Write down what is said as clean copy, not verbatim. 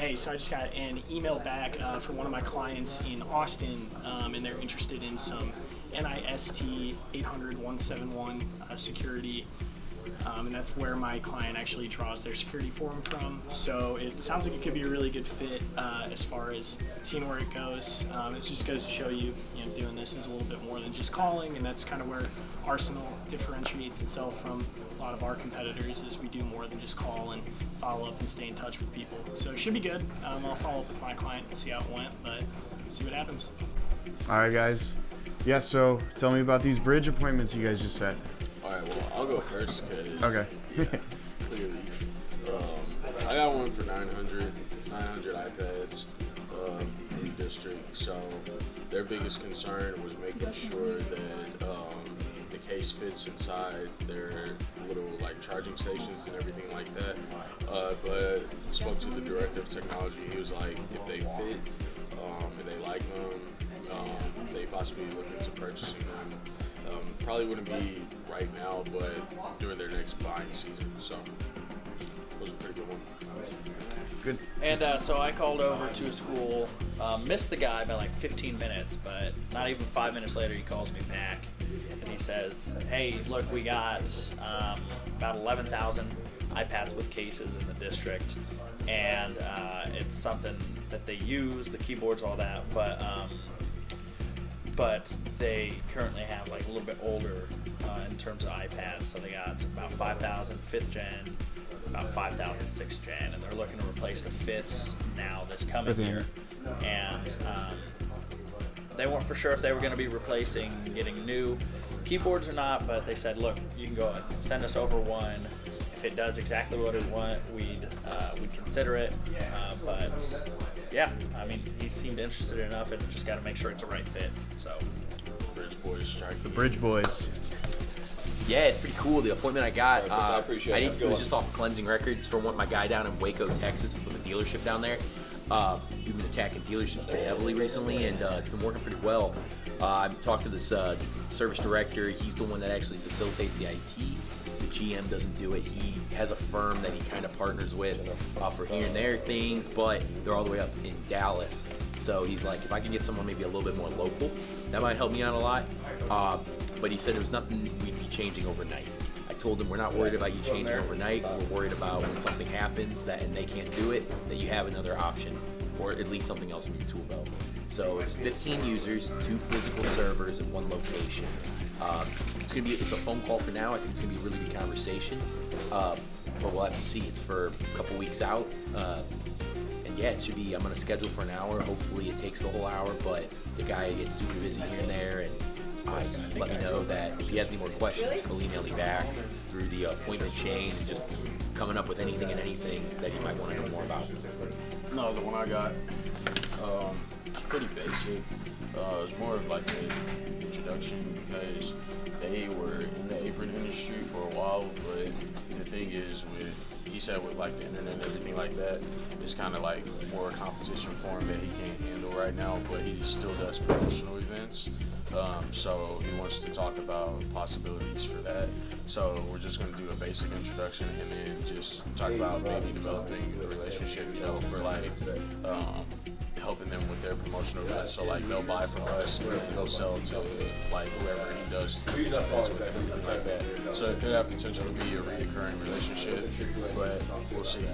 hey, so I just got an email back for one of my clients in Austin, and they're interested in some NIST 800-171 security. And that's where my client actually draws their security form from. So it sounds like it could be a really good fit as far as seeing where it goes. It just goes to show you, doing this is a little bit more than just calling, and that's kind of where Arsenal differentiates itself from a lot of our competitors, is we do more than just call and follow up and stay in touch with people. So it should be good. I'll follow up with my client and see how it went, but see what happens. All right, guys. Yeah, so tell me about these Brydge appointments you guys just set. All right, well, I'll go first because Okay. clearly, I got one for 900 iPads in the district. So their biggest concern was making sure that the case fits inside their little charging stations and everything like that. But spoke to the director of technology. He was like, if they fit and they like them, they possibly look into purchasing them. Probably wouldn't be right now, but during their next buying season. So it was a pretty good one. Good. And so I called over to a school, missed the guy by 15 minutes, but not even 5 minutes later he calls me back and he says, hey, look, we got about 11,000 iPads with cases in the district, and it's something that they use, the keyboards, all that, but they currently have a little bit older in terms of iPads. So they got about 5,000 5th gen, about 5,000 6th gen, and they're looking to replace the 5ths now this coming year. And they weren't for sure if they were going to be replacing, getting new keyboards or not, but they said, look, you can go ahead and send us over one. If it does exactly what we want, we'd consider it. But yeah, I mean, he seemed interested enough, and just got to make sure it's a right fit. So, Brydge boys strike. The Brydge boys. Yeah, it's pretty cool. The appointment I got, I appreciate it. it was just off of cleansing records from my guy down in Waco, Texas, with a dealership down there. We've been attacking dealerships pretty heavily recently, and it's been working pretty well. I've talked to this service director. He's the one that actually facilitates the IT. The GM doesn't do it. He has a firm that he kind of partners with for here and there things, but they're all the way up in Dallas. So he's like, if I can get someone maybe a little bit more local, that might help me out a lot. But he said it was nothing we'd be changing overnight. I told him we're not worried about you changing overnight. We're worried about when something happens and they can't do it, that you have another option, or at least something else in your tool belt. So it's 15 users, 2 physical servers at 1 location. It's a phone call for now. I think it's gonna be a really good conversation, but we'll have to see. It's for a couple weeks out, and yeah, it should be. I'm gonna schedule for an hour. Hopefully, it takes the whole hour, but the guy gets super busy here and there, and let me know that if he has any more questions, he'll email me back through the appointment chain, and just coming up with anything and anything that he might want to know more about. No, the one I got, it's pretty basic. It was more of an introduction because they were in the apron industry for a while, but the thing is he said with the internet and everything like that, it's kind of more competition for him that he can't handle right now, but he still does promotional events. So he wants to talk about possibilities for that. So we're just going to do a basic introduction and then just talk about maybe developing a relationship, for helping them with their promotional events. So they'll buy from us and then he'll sell to whoever he does these events with, everything like that. So it could have potential to be a recurring relationship, but we'll see.